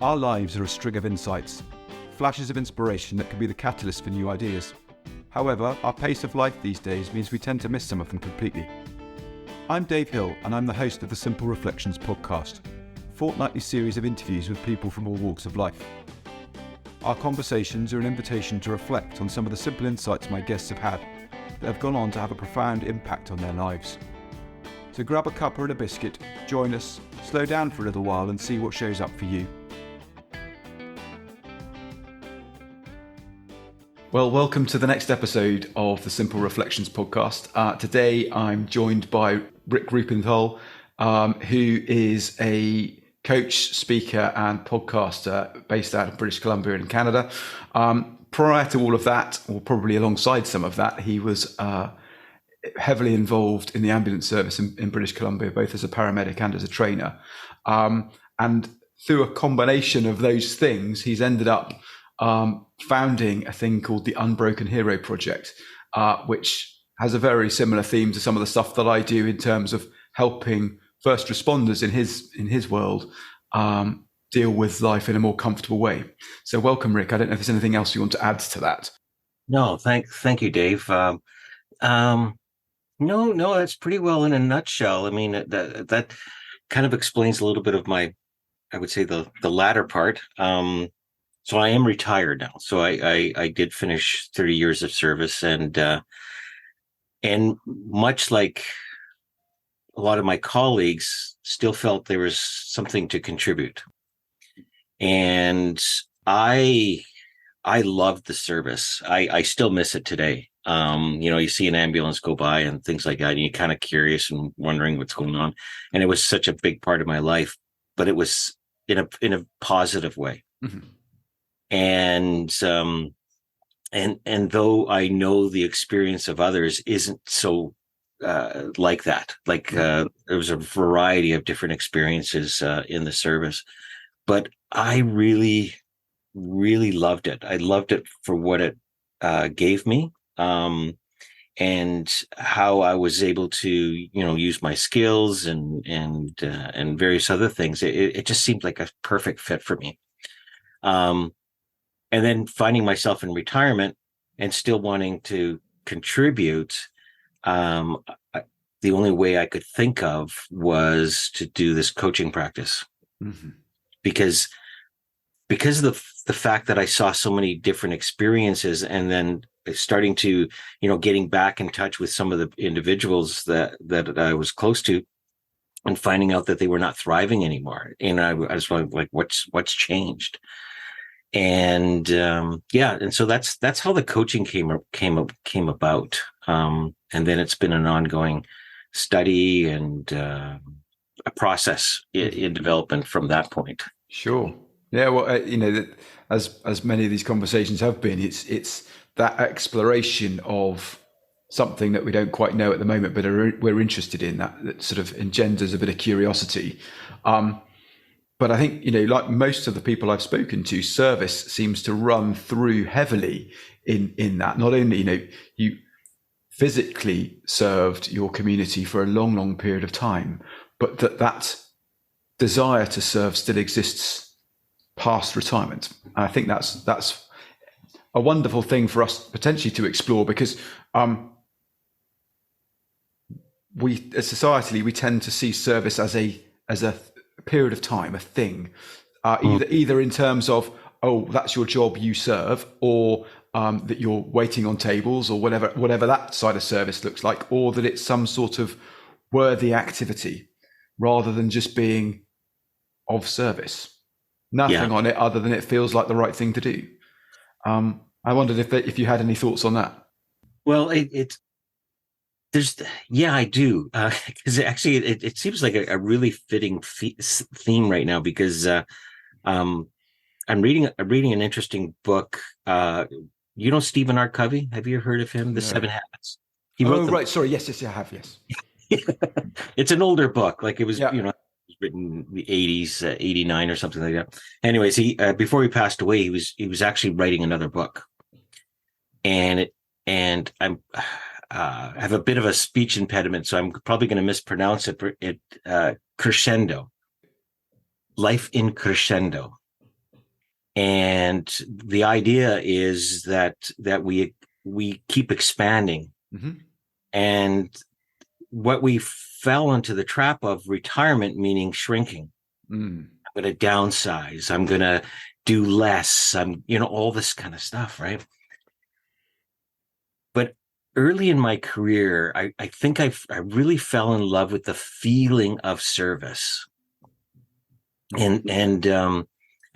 Our lives are a string of insights, flashes of inspiration that can be the catalyst for new ideas. However, our pace of life these days means we tend to miss some of them completely. I'm Dave Hill, and I'm the host of the Simple Reflections podcast, a fortnightly series of interviews with people from all walks of life. Our conversations are an invitation to reflect on some of the simple insights my guests have had that have gone on to have a profound impact on their lives. So grab a cuppa and a biscuit, join us, slow down for a little while and see what shows up for you. Well, welcome to the next episode of the Simple Reflections podcast. Today I'm joined by Rick Ruppenthal, who is a coach, speaker and podcaster based out of British Columbia in Canada. Prior to all of that, or probably alongside some of that, he was heavily involved in the ambulance service in British Columbia, both as a paramedic and as a trainer. And through a combination of those things, he's ended up founding a thing called the Unbroken Heroes Project, which has a very similar theme to some of the stuff that I do in terms of helping first responders in his world deal with life in a more comfortable way. So welcome, Rick. I don't know if there's anything else you want to add to that. No, thank you, Dave. No, that's pretty well in a nutshell. I mean, that kind of explains a little bit of my, I would say the latter part. So I am retired now. So I did finish 30 years of service, and much like a lot of my colleagues, still felt there was something to contribute. And I loved the service. I still miss it today. You see an ambulance go by and things like that, and you're kind of curious and wondering what's going on. And it was such a big part of my life, but it was in a positive way. Mm-hmm. And though I know the experience of others isn't so like that, there was a variety of different experiences in the service, but I really, really loved it. I loved it for what it gave me, and how I was able to, use my skills and various other things. It just seemed like a perfect fit for me. And then finding myself in retirement and still wanting to contribute, the only way I could think of was to do this coaching practice. Mm-hmm. Because of the fact that I saw so many different experiences, and then starting to, getting back in touch with some of the individuals that I was close to, and finding out that they were not thriving anymore. And I was like, what's changed? And and so that's how the coaching came about. And then it's been an ongoing study and a process in development from that point. Sure. Yeah. Well, as many of these conversations have been, it's that exploration of something that we don't quite know at the moment, but we're interested in, that sort of engenders a bit of curiosity. But I think, like most of the people I've spoken to, service seems to run through heavily in that. Not only, you physically served your community for a long, long period of time, but that desire to serve still exists past retirement. And I think that's a wonderful thing for us potentially to explore, because we, societally, we tend to see service as a period of time, a thing, either in terms of, oh, that's your job, you serve, or that you're waiting on tables, or whatever that side of service looks like, or that it's some sort of worthy activity rather than just being of service. Nothing on it other than it feels like the right thing to do. I wondered if you had any thoughts on that. Well, I do, because actually it seems like a really fitting theme right now, because I'm reading an interesting book. Stephen R. Covey. Have you heard of him? The 7 Habits. He wrote right. Sorry. Yes, I have. Yes. It's an older book. Like it was, written in the 80s, 89 or something like that. Anyways, he before he passed away, he was actually writing another book, and I'm. I have a bit of a speech impediment, so I'm probably going to mispronounce it. Crescendo, life in crescendo. And the idea is that we keep expanding. Mm-hmm. And what we fell into the trap of retirement, meaning shrinking. Mm. I'm going to downsize. I'm going to do less. All this kind of stuff, right? But early in my career, I think I really fell in love with the feeling of service. And I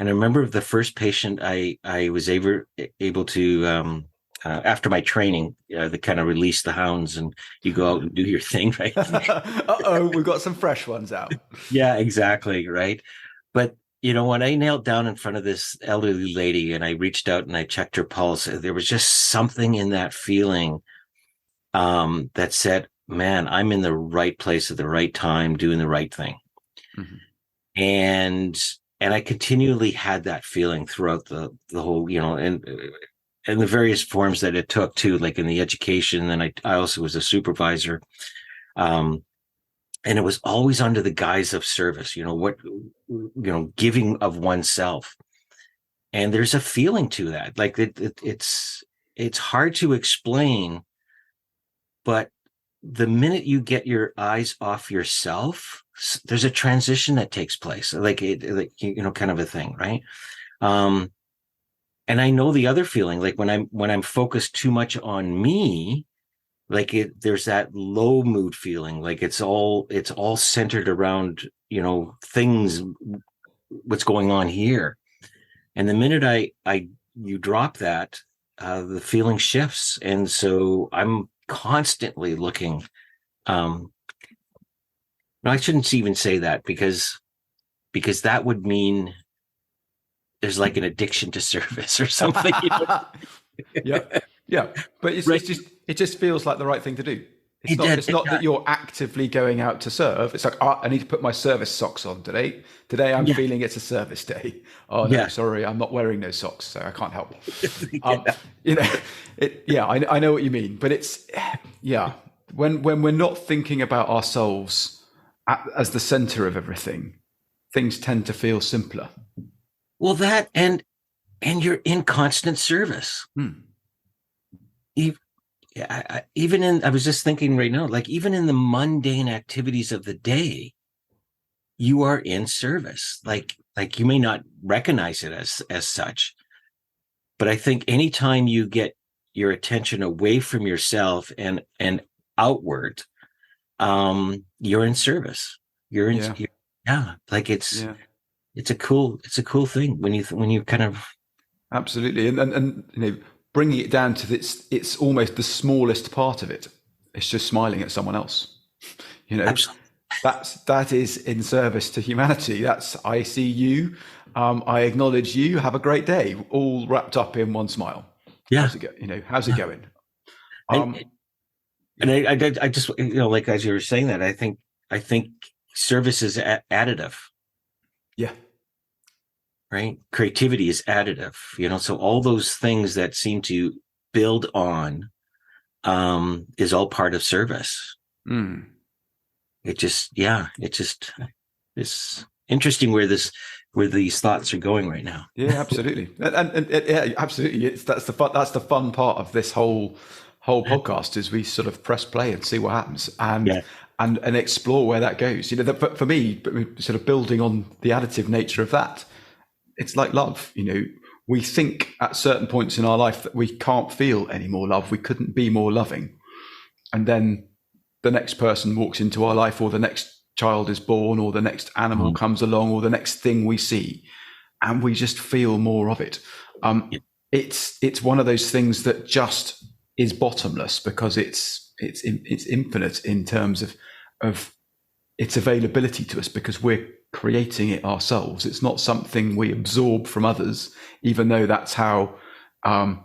remember the first patient I was able to after my training, they kind of release the hounds and you go out and do your thing, right? Uh-oh, we've got some fresh ones out. Yeah, exactly, right. But when I knelt down in front of this elderly lady and I reached out and I checked her pulse, there was just something in that feeling that said, "Man, I'm in the right place at the right time, doing the right thing." Mm-hmm. And I continually had that feeling throughout the whole, and the various forms that it took too, like in the education. And I also was a supervisor. And it was always under the guise of service, giving of oneself. And there's a feeling to that. Like it's hard to explain, but the minute you get your eyes off yourself, there's a transition that takes place, kind of a thing, right? And I know the other feeling, like when I'm focused too much on me, there's that low mood feeling, like it's all centered around, things, what's going on here. And the minute you drop that, the feeling shifts. And so I'm constantly looking, no, I shouldn't even say that because that would mean there's like an addiction to service or something. Yeah. But it just feels like the right thing to do. It's not that you're actively going out to serve. It's like, I need to put my service socks on today. Today I'm feeling it's a service day. Oh no, sorry, I'm not wearing those socks, so I can't help. I know what you mean, but it's when we're not thinking about ourselves as the center of everything, things tend to feel simpler. Well, that and you're in constant service. I was just thinking right now, like even in the mundane activities of the day, you are in service. Like you may not recognize it as such, but I think anytime you get your attention away from yourself and outward, you're in service. You're in, it's a cool thing when you kind of. Absolutely. And bringing it down to it's almost the smallest part of it. It's just smiling at someone else. Absolutely. That is in service to humanity. That's, I see you. I acknowledge you. Have a great day. All wrapped up in one smile. Yeah. How's it going? And I just, like, as you were saying that, I think service is additive. Yeah. Right. Creativity is additive, so all those things that seem to build on, is all part of service. It's interesting where these thoughts are going right now. Yeah, absolutely. and absolutely. That's the fun part of this whole podcast is we sort of press play and see what happens and explore where that goes. But for me, sort of building on the additive nature of that, it's like love. We think at certain points in our life that we can't feel any more love. We couldn't be more loving. And then the next person walks into our life, or the next child is born, or the next animal comes along, or the next thing we see, and we just feel more of it. It's one of those things that just is bottomless because it's infinite in terms of its availability to us because we're creating it ourselves. It's not something we absorb from others, even though that's how the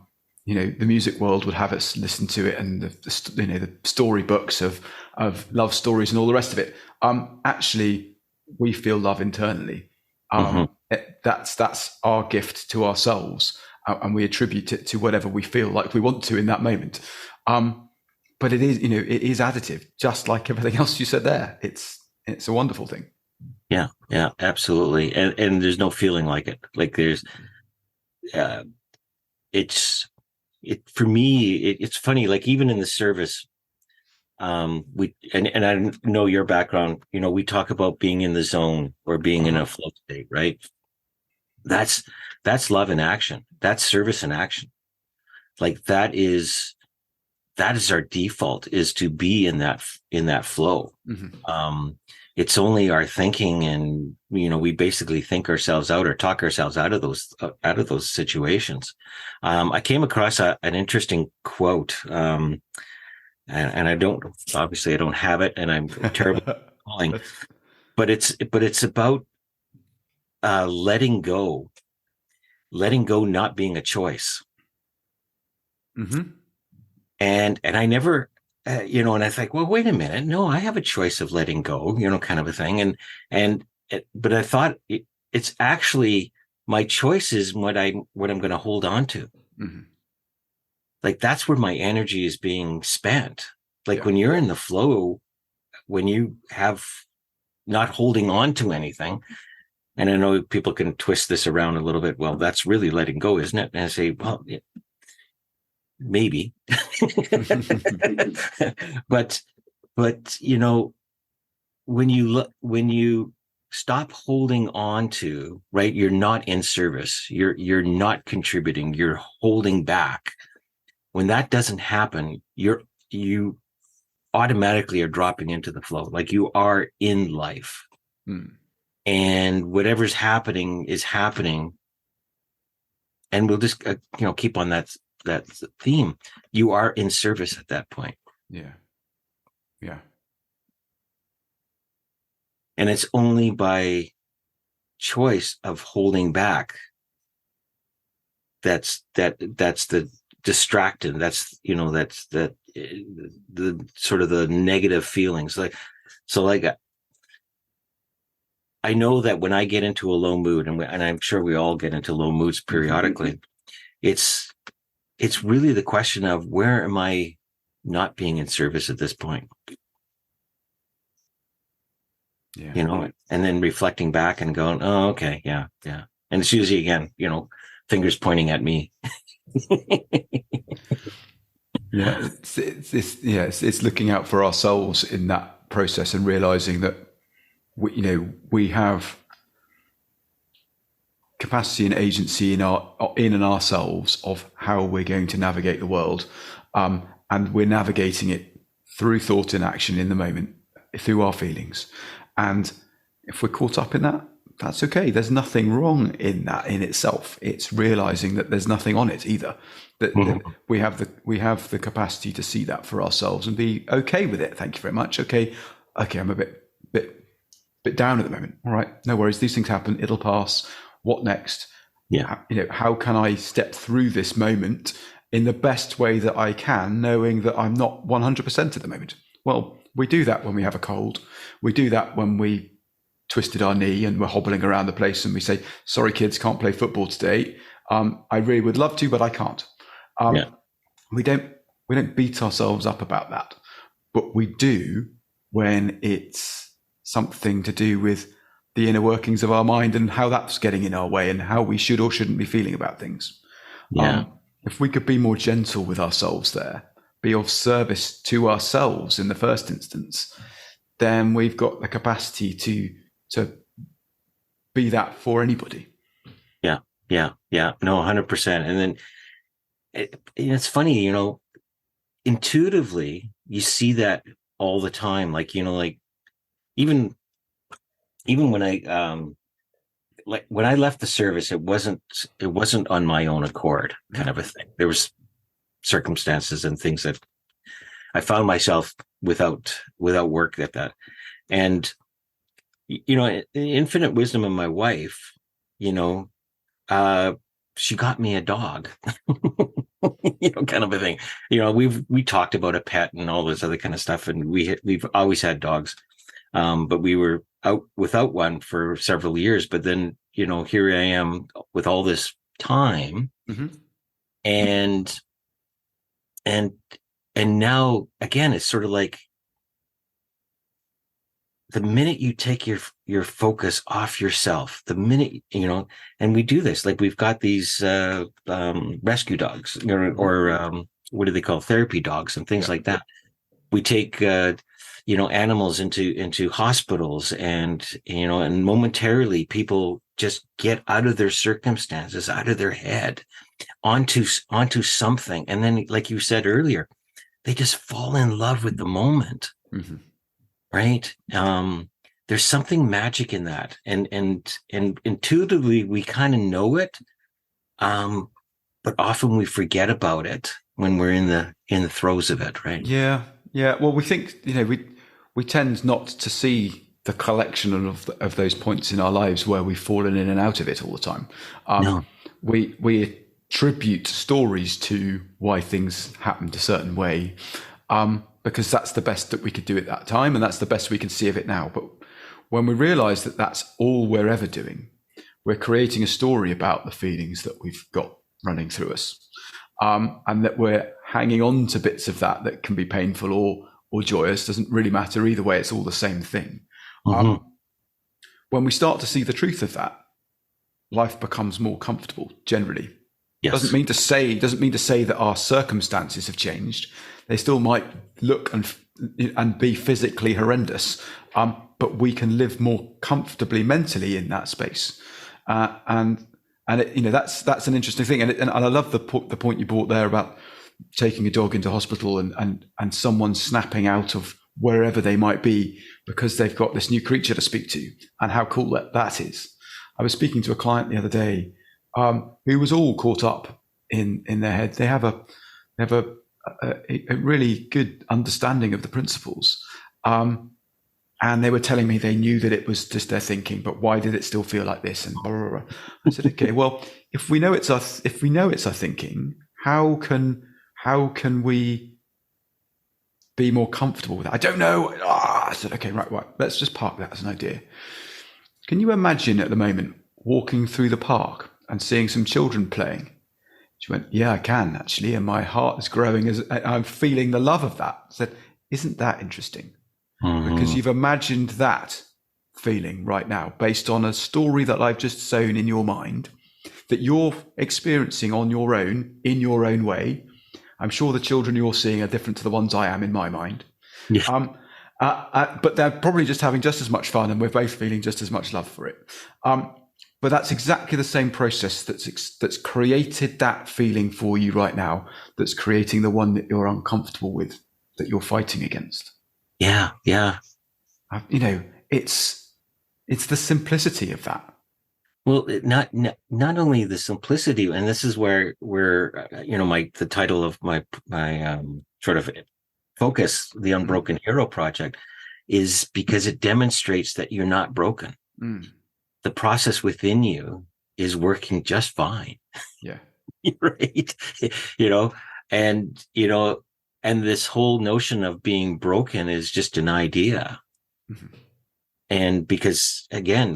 music world would have us listen to it, and the storybooks of love stories and all the rest of it. Actually, we feel love internally. That's our gift to ourselves, and we attribute it to whatever we feel like we want to in that moment. But it is additive, just like everything else you said there. It's a wonderful thing. Yeah, absolutely. And there's no feeling like it. Like it's for me. It's funny. Like even in the service, we and I know your background. We talk about being in the zone or being in a flow state, right? That's love in action. That's service in action. Like that is our default, is to be in that flow. It's only our thinking, and we basically think ourselves out or talk ourselves out of those situations. I came across an interesting quote, and I don't have it, and I'm terrible at calling, but it's about letting go not being a choice. And I never, and I think, well, wait a minute, no, I have a choice of letting go, kind of a thing. But I thought it's actually my choice is what I'm going to hold on to. Like that's where my energy is being spent. Like when you're in the flow, when you have not holding on to anything, and I know people can twist this around a little bit. Well, that's really letting go, isn't it? And I say, well, maybe, but when you stop holding on to, right, you're not in service. You're not contributing. You're holding back. When that doesn't happen, you automatically are dropping into the flow. Like you are in life. And whatever's happening is happening. And we'll just, keep on that theme. You are in service at that point. Yeah. And it's only by choice of holding back that's the distracted. That's the sort of the negative feelings. I know that when I get into a low mood, and I'm sure we all get into low moods periodically, it's really the question of, where am I not being in service at this point? And then reflecting back and going, oh, okay, yeah. And it's usually, again, fingers pointing at me. It's looking out for ourselves in that process and realizing that we have capacity and agency in ourselves of how we're going to navigate the world, and we're navigating it through thought and action in the moment, through our feelings. And if we're caught up in that, that's okay. There's nothing wrong in that in itself. It's realizing that there's nothing on it either. That we have the capacity to see that for ourselves and be okay with it. Thank you very much. Okay, I'm a bit down at the moment. All right, no worries. These things happen. It'll pass. What next? Yeah. How can I step through this moment in the best way that I can, knowing that I'm not 100% at the moment? Well, we do that when we have a cold. We do that when we twisted our knee and we're hobbling around the place and we say, sorry, kids, can't play football today. I really would love to, but I can't. We don't beat ourselves up about that, but we do when it's something to do with the inner workings of our mind and how that's getting in our way and how we should or shouldn't be feeling about things. If we could be more gentle with ourselves there, be of service to ourselves in the first instance, then we've got the capacity to be that for anybody. No, 100%. And then it's funny, intuitively you see that all the time. Like, even when I left the service, it wasn't on my own accord, kind of a thing. There was circumstances and things that I found myself without work at that. And, the infinite wisdom of my wife, she got me a dog, kind of a thing. We talked about a pet and all this other kind of stuff. And we've always had dogs. But we were out without one for several years. But then, here I am with all this time, and now again, it's sort of like the minute you take your focus off yourself, the minute, and we do this, like we've got these rescue dogs, or what do they call therapy dogs and things like that. We take animals into hospitals, and and momentarily people just get out of their circumstances, out of their head, onto something, and then, like you said earlier, they just fall in love with the moment. Mm-hmm. Right. There's something magic in that. And intuitively we kind of know it. But often we forget about it when we're in the throes of it. Right. Yeah. Yeah. Well, we think, we tend not to see the collection of those points in our lives where we've fallen in and out of it all the time. No. We attribute stories to why things happened a certain way. Because that's the best that we could do at that time, and that's the best we can see of it now. But when we realize that that's all we're ever doing, we're creating a story about the feelings that we've got running through us, and that we're hanging on to bits of that can be painful or joyous. Doesn't really matter either way. It's all the same thing. Mm-hmm. When we start to see the truth of that, life becomes more comfortable generally. Yes. Doesn't mean to say that our circumstances have changed. They still might look and be physically horrendous, but we can live more comfortably mentally in that space, and that's an interesting thing. And I love the point you brought there about taking a dog into hospital and someone snapping out of wherever they might be because they've got this new creature to speak to, and how cool that is. I was speaking to a client the other day who was all caught up in their head. They have a really good understanding of the principles. And they were telling me they knew that it was just their thinking, but why did it still feel like this? And blah, blah, blah. I said, okay, well, if we know it's our thinking, how can we be more comfortable with that? I don't know. I said, okay, right. Let's just park that as an idea. Can you imagine at the moment walking through the park and seeing some children playing? She went, yeah, I can actually. And my heart is growing as I'm feeling the love of that. I said, isn't that interesting? Mm-hmm. Because you've imagined that feeling right now based on a story that I've just sown in your mind that you're experiencing on your own, in your own way. I'm sure the children you're seeing are different to the ones I am in my mind. Yeah. But they're probably just having just as much fun, and we're both feeling just as much love for it. But that's exactly the same process that's created that feeling for you right now, that's creating the one that you're uncomfortable with, that you're fighting against. Yeah, yeah. It's the simplicity of that. Well, not only the simplicity, and this is where the title of my sort of focus, the Unbroken Hero Project, is because it demonstrates that you're not broken. Mm. The process within you is working just fine. Yeah. Right. And this whole notion of being broken is just an idea. Mm-hmm. And because again,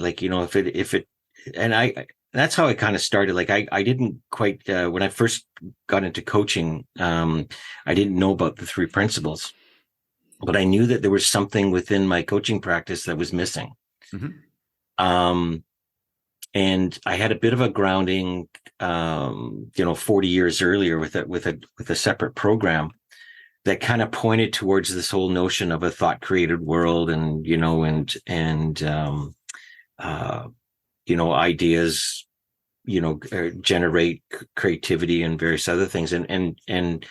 that's how I kind of started. Like I didn't quite, when I first got into coaching, I didn't know about the 3 principles, but I knew that there was something within my coaching practice that was missing. Mm-hmm. And I had a bit of a grounding, 40 years earlier with a separate program that kind of pointed towards this whole notion of a thought created world, and ideas, generate creativity and various other things. And in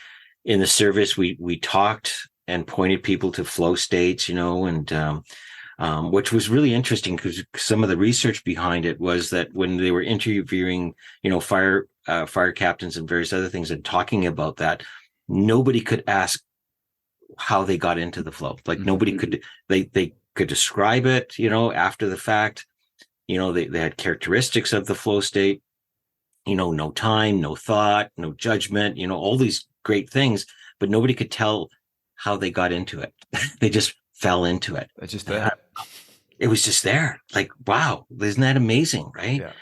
the service, we talked and pointed people to flow states, which was really interesting because some of the research behind it was that when they were interviewing, fire captains and various other things and talking about that, nobody could ask how they got into the flow. Like nobody could, they could describe it, after the fact. They had characteristics of the flow state, no time, no thought, no judgment, all these great things, but nobody could tell how they got into it. They just fell into it. They're just there. It was just there. Like, wow, isn't that amazing? Right. Yeah.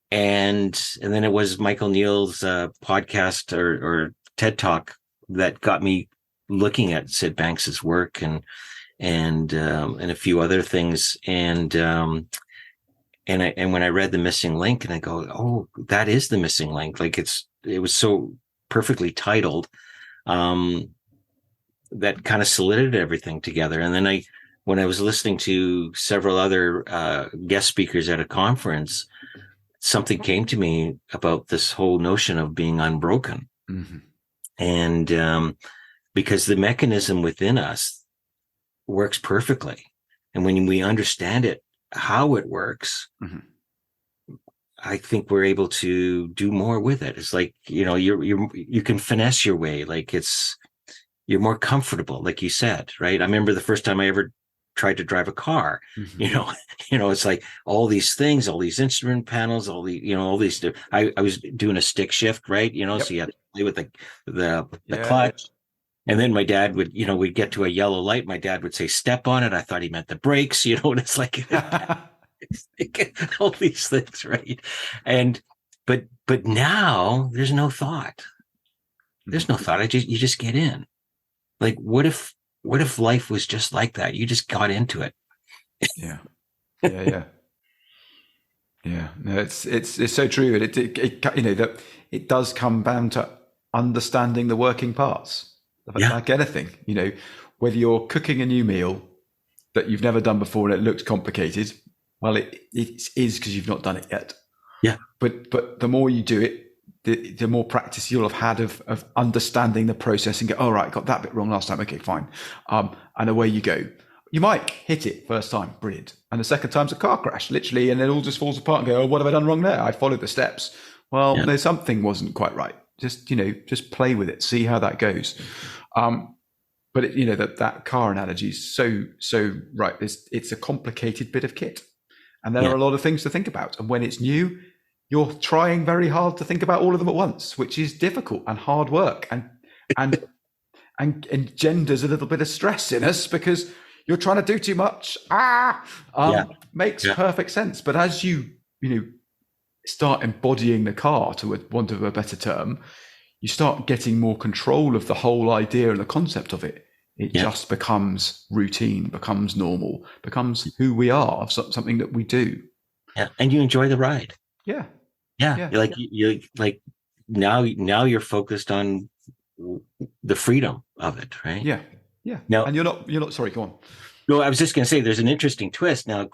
And then it was Michael Neal's podcast or TED Talk that got me looking at Sid Banks's work and and a few other things. And when I read the missing link, and I go, oh, that is the missing link. Like it was so perfectly titled, that kind of solidified everything together. And then when I was listening to several other guest speakers at a conference, something came to me about this whole notion of being unbroken. Mm-hmm. And because the mechanism within us works perfectly. And when we understand it, how it works, mm-hmm. I think we're able to do more with it. It's like, you can finesse your way. Like you're more comfortable, like you said, right? I remember the first time I ever tried to drive a car, mm-hmm. It's like all these things, all these instrument panels, all these, I was doing a stick shift, right? Yep. So you had to play with the clutch. And then my dad would, we'd get to a yellow light. My dad would say, step on it. I thought he meant the brakes, and it's like all these things, right? But now there's no thought. There's no thought. You just get in. Like, what if life was just like that? You just got into it. Yeah. No, it's so true. And that it does come down to understanding the working parts. Like anything, whether you're cooking a new meal that you've never done before and it looks complicated, well, it is because you've not done it yet. Yeah. But the more you do it, the more practice you'll have had of understanding the process and go, all right, got that bit wrong last time. Okay, fine. And away you go. You might hit it first time, brilliant. And the second time's a car crash, literally, and it all just falls apart and go, oh, what have I done wrong there? I followed the steps. Well, there's something wasn't quite right. Just play with it, see how that goes. But that car analogy is so right. It's a complicated bit of kit, and there are a lot of things to think about. And when it's new, you're trying very hard to think about all of them at once, which is difficult and hard work, and engenders a little bit of stress in us because you're trying to do too much. Makes perfect sense. But as you start embodying the car, to want of a better term, you start getting more control of the whole idea and the concept of it. It just becomes routine, becomes normal, becomes who we are, something that we do. Yeah, and you enjoy the ride. Yeah. You like now you're focused on the freedom of it, right? Yeah. Now, and you're not. Sorry, go on. No, I was just going to say there's an interesting twist now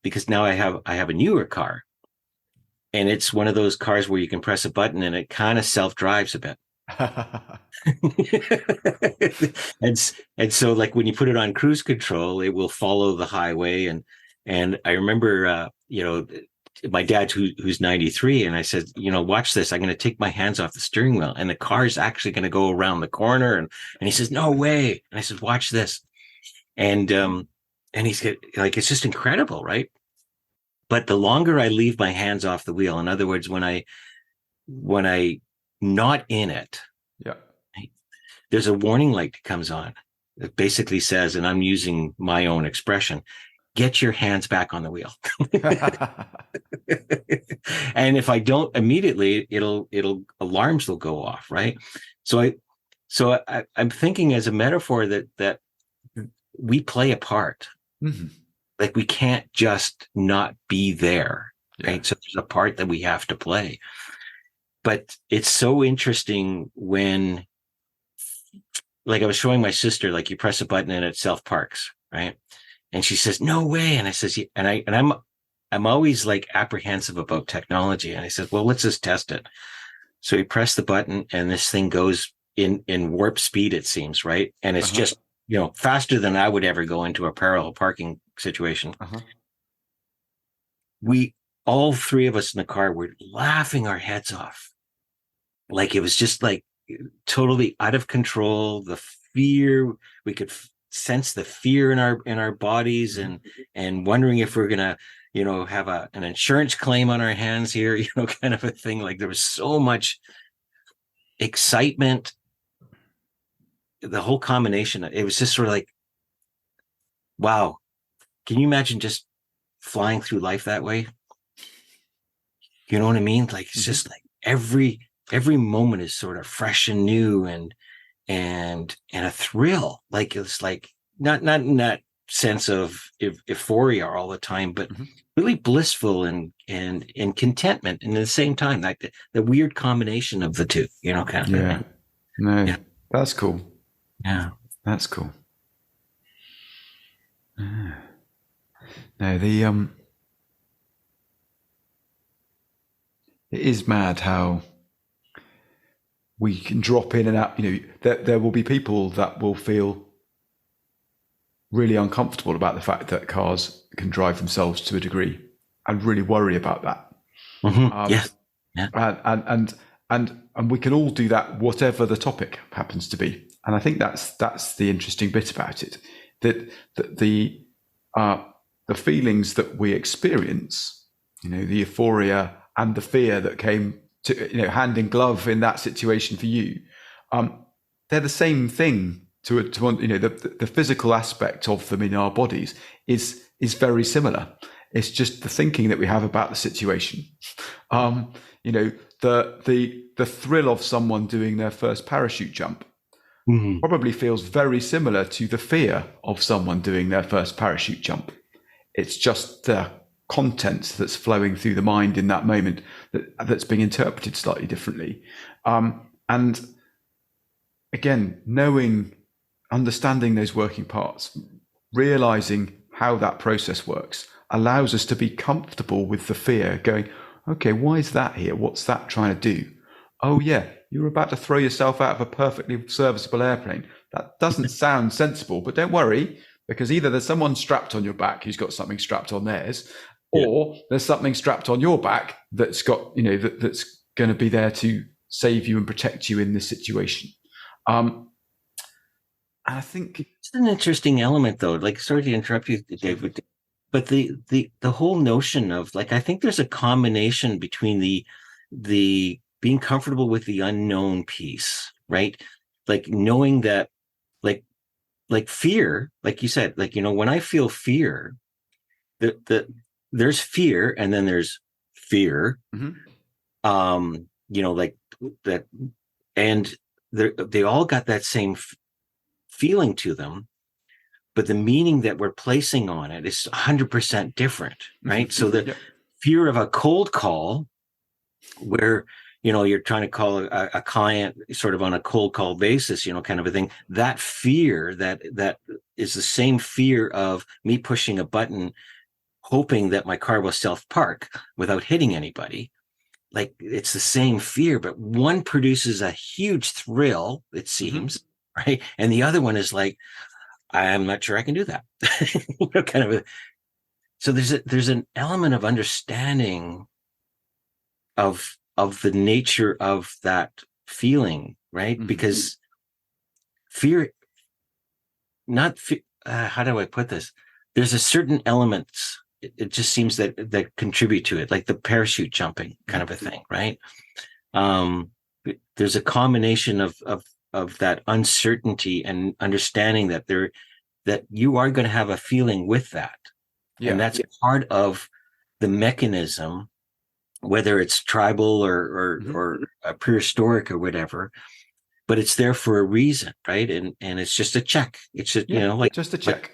because now I have a newer car. And it's one of those cars where you can press a button and it kind of self-drives a bit. and so like when you put it on cruise control, it will follow the highway. And I remember, my dad who's 93, and I said, watch this. I'm going to take my hands off the steering wheel and the car's actually going to go around the corner. And he says, no way. And I said, watch this. And he's like, it's just incredible, right? But the longer I leave my hands off the wheel, in other words, when I not in it, there's a warning light that comes on. It basically says, and I'm using my own expression, get your hands back on the wheel. And if I don't immediately, alarms will go off, right? So I'm thinking as a metaphor that we play a part. Mm-hmm. Like we can't just not be there, right? So there's a part that we have to play. But it's so interesting when, like I was showing my sister, like you press a button and it self-parks, right? And she says, no way. And I says, I'm always like apprehensive about technology. And I said, well, let's just test it. So we press the button and this thing goes in warp speed, it seems, right? And it's just, faster than I would ever go into a parallel parking situation. We, all three of us in the car, were laughing our heads off. Like it was just like totally out of control. The fear, we could sense the fear in our bodies and wondering if we're going to, have an insurance claim on our hands here, kind of a thing. Like there was so much excitement, the whole combination. It was just sort of like, wow. Can you imagine just flying through life that way? You know what I mean? Like it's just like every moment is sort of fresh and new and a thrill. Like it's like not in that sense of euphoria all the time, but really blissful and contentment, and at the same time, like the weird combination of the two, kind of thing. No, that's cool. Yeah, that's cool. No, it is mad how we can drop in and out. There will be people that will feel really uncomfortable about the fact that cars can drive themselves to a degree and really worry about that. Yes. Yeah. And we can all do that, whatever the topic happens to be. And I think that's the interesting bit about it, that the feelings that we experience, the euphoria and the fear that came to, hand in glove in that situation for you, they're the same thing. The physical aspect of them in our bodies is very similar. It's just the thinking that we have about the situation. The thrill of someone doing their first parachute jump probably feels very similar to the fear of someone doing their first parachute jump. It's just the content that's flowing through the mind in that moment that's being interpreted slightly differently. And again, understanding those working parts, realizing how that process works, allows us to be comfortable with the fear, going, okay, why is that here? What's that trying to do? Oh yeah, you're about to throw yourself out of a perfectly serviceable airplane. That doesn't sound sensible, but don't worry, because either there's someone strapped on your back who's got something strapped on theirs, or there's something strapped on your back that's got, that's going to be there to save you and protect you in this situation. And I think it's an interesting element, though. Like, sorry to interrupt you, David, but the whole notion of, like, I think there's a combination between the being comfortable with the unknown piece, right? Like knowing that, like fear, like you said, like, when I feel fear, there's fear, and then there's fear, like that, and they all got that same feeling to them, but the meaning that we're placing on it is 100% different, right? So the fear of a cold call, where you're trying to call a client sort of on a cold call basis, kind of a thing, that fear that is the same fear of me pushing a button hoping that my car will self-park without hitting anybody. Like, it's the same fear, but one produces a huge thrill, it seems, right? And the other one is like, I'm not sure I can do that. Kind of so there's an element of understanding of the nature of that feeling, right? Because fear, how do I put this? There's a certain elements, it just seems that contribute to it, like the parachute jumping kind of a thing, right? There's a combination of that uncertainty and understanding that you are going to have a feeling with that. And that's part of the mechanism, whether it's tribal or prehistoric or whatever, but it's there for a reason, right? And it's just a check. It's just, just a check.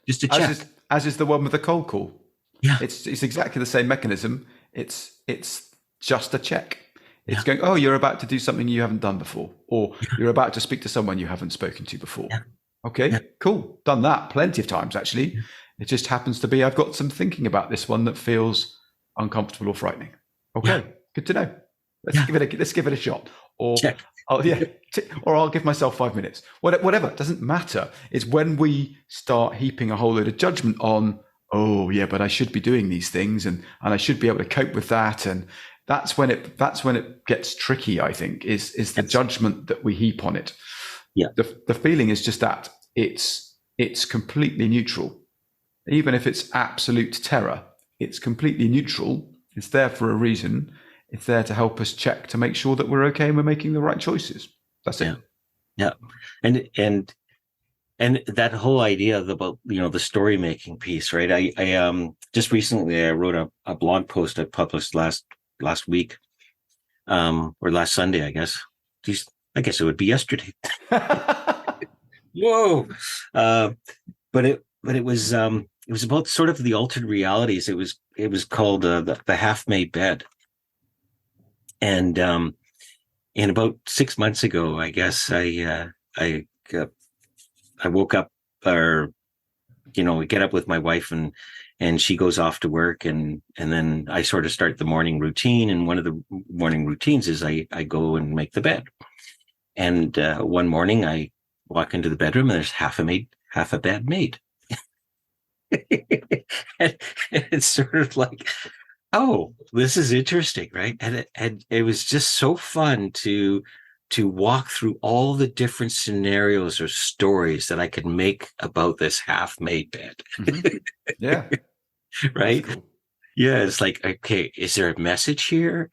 Just a check. As is the one with the cold call. Yeah. It's exactly the same mechanism. It's just a check. It's going, oh, you're about to do something you haven't done before, or you're about to speak to someone you haven't spoken to before. Yeah. Okay, cool. Done that plenty of times, actually. Yeah. It just happens to be I've got some thinking about this one that feels uncomfortable or frightening. Okay, good to know. Let's give it a shot. Or check. Or I'll give myself 5 minutes. Whatever, it doesn't matter. It's when we start heaping a whole load of judgment on, oh yeah, but I should be doing these things, and I should be able to cope with that, and that's when it gets tricky, I think, is the judgment that we heap on it. Yeah. The feeling is just that it's completely neutral. Even if it's absolute terror, it's completely neutral. It's there for a reason. It's there to help us check to make sure that we're okay and we're making the right choices. That's it. Yeah. And that whole idea about, the story making piece, right? I just recently I wrote a blog post I published last week, or last Sunday, I guess. I guess it would be yesterday. Whoa. But it was about sort of the altered realities. It was called the half made bed. And and about 6 months ago, I guess I woke up, or we get up with my wife, and she goes off to work, and then I sort of start the morning routine. And one of the morning routines is I go and make the bed. And one morning I walk into the bedroom and there's half a bed made. And it's sort of like, oh, this is interesting, right? And it was just so fun to walk through all the different scenarios or stories that I could make about this half-made bed. Mm-hmm. Yeah, that's Right? cool. Yeah, it's like, okay, is there a message here?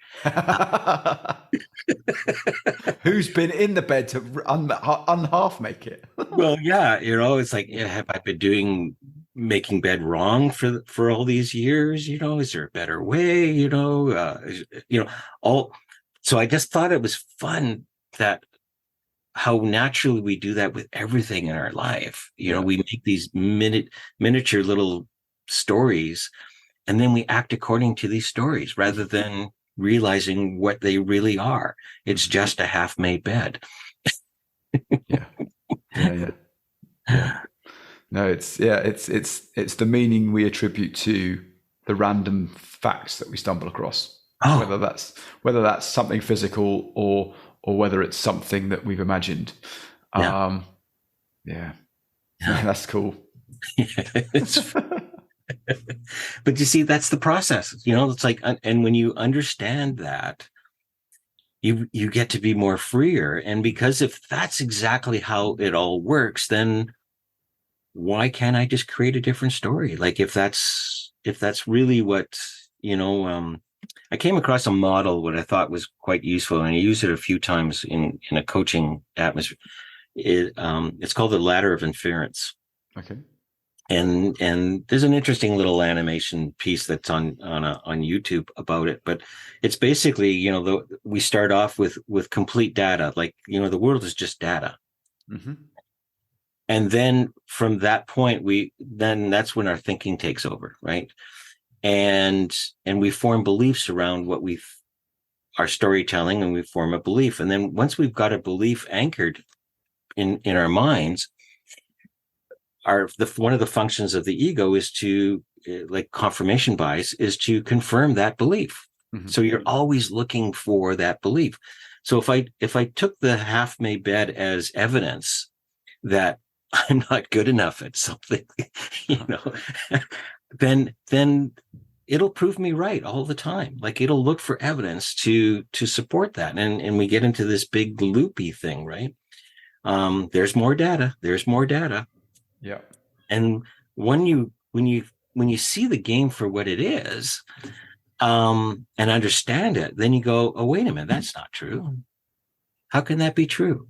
Who's been in the bed to unhalf make it? Well, yeah, it's like, yeah, have I been making bed wrong for all these years? Is there a better way? All. So I just thought it was fun that how naturally we do that with everything in our life. Yeah. We make these miniature little stories, and then we act according to these stories rather than realizing what they really are. It's just a half-made bed. Yeah. Yeah. Yeah. No, it's the meaning we attribute to the random facts that we stumble across. Oh, Whether that's something physical or whether it's something that we've imagined. yeah. Yeah. Yeah. That's cool. But you see, that's the process. It's like, and when you understand that, you get to be more freer. And because if that's exactly how it all works, then why can't I just create a different story? Like if that's really what, I came across a model what I thought was quite useful, and I used it a few times in a coaching atmosphere. It's called the ladder of inference. Okay. And there's an interesting little animation piece that's on YouTube about it, but it's basically, we start off with complete data, like, the world is just data. Mm-hmm. And then from that point, that's when our thinking takes over, right? And we form beliefs around our storytelling, and we form a belief. And then once we've got a belief anchored in our minds, one of the functions of the ego is to, like confirmation bias, is to confirm that belief. Mm-hmm. So you're always looking for that belief. So if I took the half-made bed as evidence that I'm not good enough at something, then it'll prove me right all the time. Like it'll look for evidence to support that. And we get into this big loopy thing, right? There's more data. Yeah. And when you see the game for what it is, and understand it, then you go, oh, wait a minute, that's not true. How can that be true?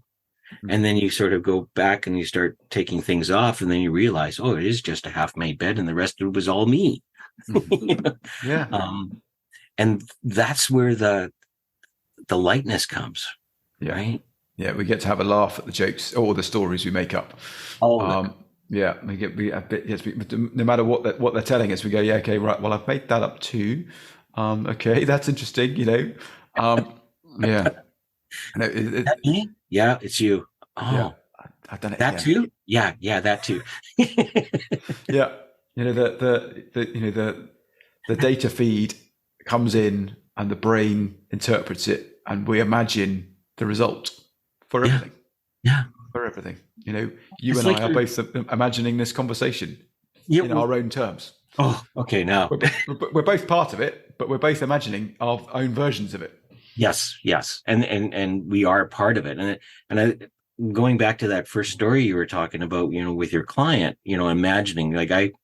Mm-hmm. And then you sort of go back and you start taking things off, and then you realize, oh, it is just a half-made bed, and the rest of it was all me. Mm-hmm. Yeah. And that's where the lightness comes. Yeah. Right. Yeah. We get to have a laugh at the jokes or the stories we make up. Yeah, we a bit. Yes, no matter what they're telling us, we go, yeah, okay, right. Well, I've made that up too. Okay, that's interesting. Yeah. Me? Yeah, it's you. Oh, yeah, I've done it. That too? Yeah, that too. Yeah, the data feed comes in, and the brain interprets it, and we imagine the result for everything. Yeah. For everything. You and I are both imagining this conversation in our own terms. Oh, okay. Now we're both part of it, but we're both imagining our own versions of it. Yes. And we are part of it. And going back to that first story you were talking about, with your client, imagining, like I've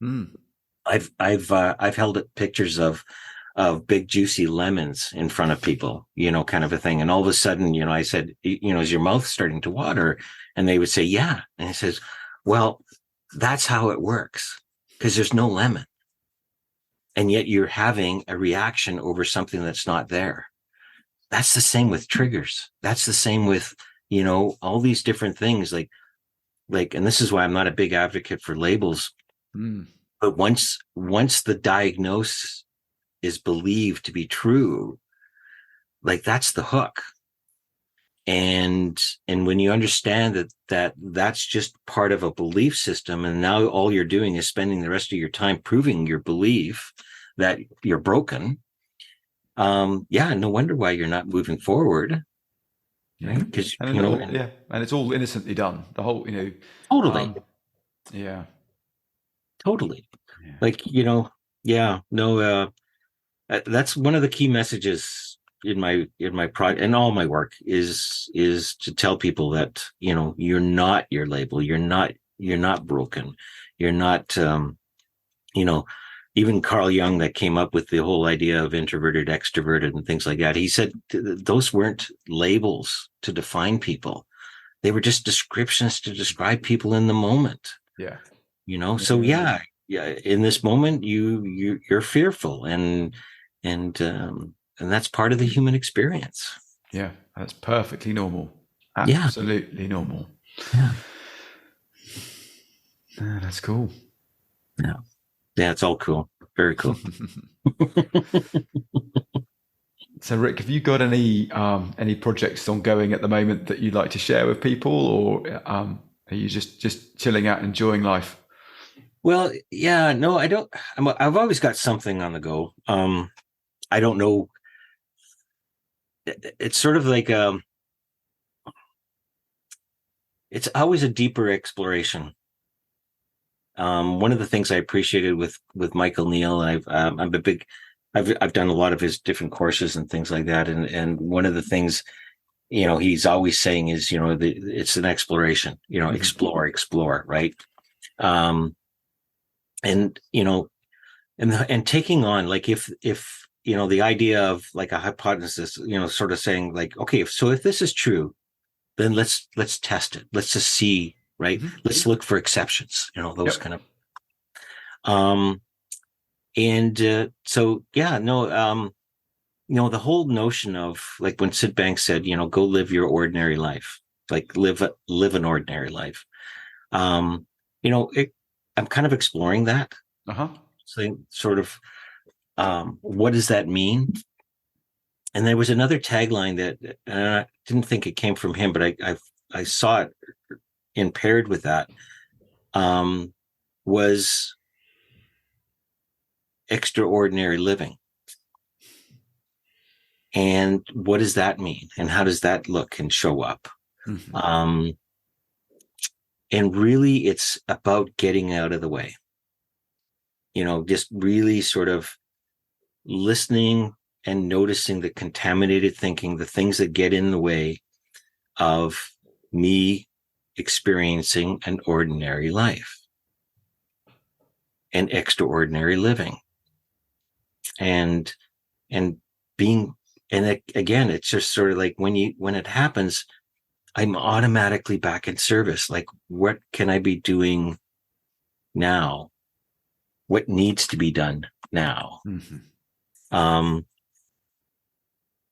held up pictures of big juicy lemons in front of people, kind of a thing. And all of a sudden, I said, is your mouth starting to water? And they would say, yeah. And he says, well, that's how it works, because there's no lemon. And yet you're having a reaction over something that's not there. That's the same with triggers. That's the same with, all these different things. Like like, and this is why I'm not a big advocate for labels, but once the diagnosis is believed to be true, like that's the hook. And when you understand that's just part of a belief system, and now all you're doing is spending the rest of your time proving your belief that you're broken, no wonder why you're not moving forward. Yeah. Right? Because and it's all innocently done. The whole, totally. Yeah. Totally. Yeah. Like, that's one of the key messages in my project and all my work is to tell people that, you're not your label. You're not broken. You're not, even Carl Jung, that came up with the whole idea of introverted, extroverted, and things like that. He said those weren't labels to define people. They were just descriptions to describe people in the moment. Yeah. So yeah, in this moment you're fearful, and that's part of the human experience. Yeah, that's perfectly normal. Absolutely normal. Yeah. That's cool. Yeah, it's all cool. Very cool. So Rick, have you got any projects ongoing at the moment that you'd like to share with people, or are you just chilling out, enjoying life? Well, yeah, no, I don't. I've always got something on the go. I don't know. It's sort of like it's always a deeper exploration. One of the things I appreciated with Michael Neal, I've done a lot of his different courses and things like that, and one of the things he's always saying is it's an exploration. Explore, right? And taking on, like, if the idea of like a hypothesis, sort of saying like, okay, if this is true, then let's test it. Let's just see, right? Mm-hmm. Let's look for exceptions, those kind of. The whole notion of, like, when Sid Banks said, go live your ordinary life, like live an ordinary life. I'm kind of exploring that. So sort of, what does that mean? And there was another tagline that I didn't think it came from him, but I saw it in paired with that, was extraordinary living. And what does that mean? And how does that look and show up? Mm-hmm. And really, it's about getting out of the way. Just really sort of listening and noticing the contaminated thinking, the things that get in the way of me experiencing an ordinary life and extraordinary living. And being, and again, it's just sort of like when it happens, I'm automatically back in service. Like, what can I be doing now? What needs to be done now? Mm-hmm.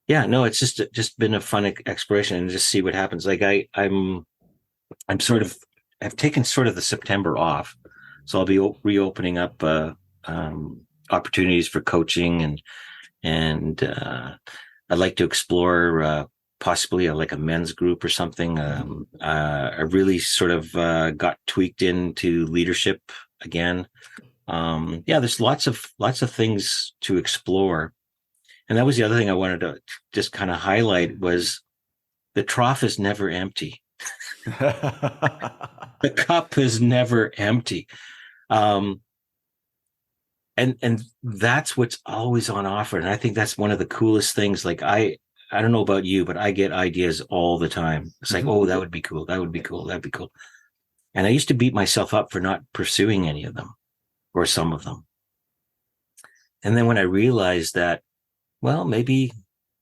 It's just been a fun exploration, and just see what happens. Like I've taken sort of the September off, so I'll be reopening up opportunities for coaching, and I'd like to explore possibly like a men's group or something. I really sort of got tweaked into leadership again. There's lots of things to explore. And that was the other thing I wanted to just kind of highlight, was the trough is never empty. The cup is never empty. And that's what's always on offer. And I think that's one of the coolest things. Like, I don't know about you, but I get ideas all the time. It's like, oh, that would be cool. That would be cool. That'd be cool. And I used to beat myself up for not pursuing any of them, or some of them. And then when I realized that, well, maybe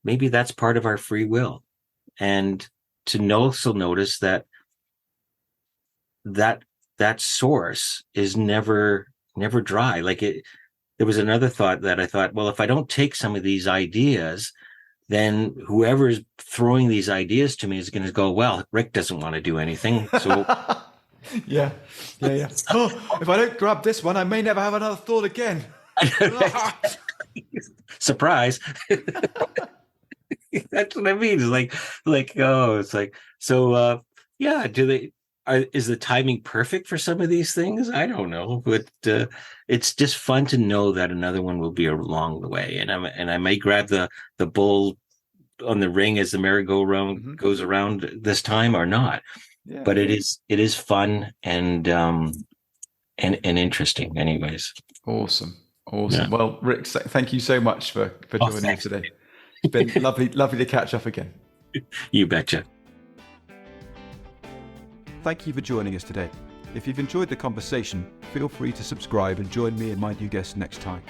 that's part of our free will. And to also notice that source is never dry. Like, there was another thought that I thought, well, if I don't take some of these ideas, then whoever's throwing these ideas to me is going to go, well, Rick doesn't want to do anything. So Yeah. Oh, if I don't grab this one, I may never have another thought again. Surprise. That's what I mean. It's it's like, so, yeah, is the timing perfect for some of these things? I don't know, but it's just fun to know that another one will be along the way, and I may grab the bull on the ring as the merry-go-round goes around this time or not. Yeah. But it is fun and interesting, anyways. Awesome. Yeah. Well, Rick, thank you so much for joining me today. It's been lovely to catch up again. You betcha. Thank you for joining us today. If you've enjoyed the conversation, feel free to subscribe and join me and my new guest next time.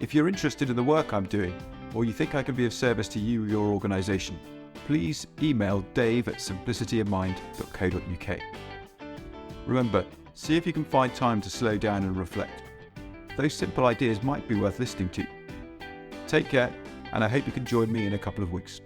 If you're interested in the work I'm doing, or you think I can be of service to you or your organisation, please email dave@simplicityofmind.co.uk. Remember, see if you can find time to slow down and reflect. Those simple ideas might be worth listening to. Take care, and I hope you can join me in a couple of weeks.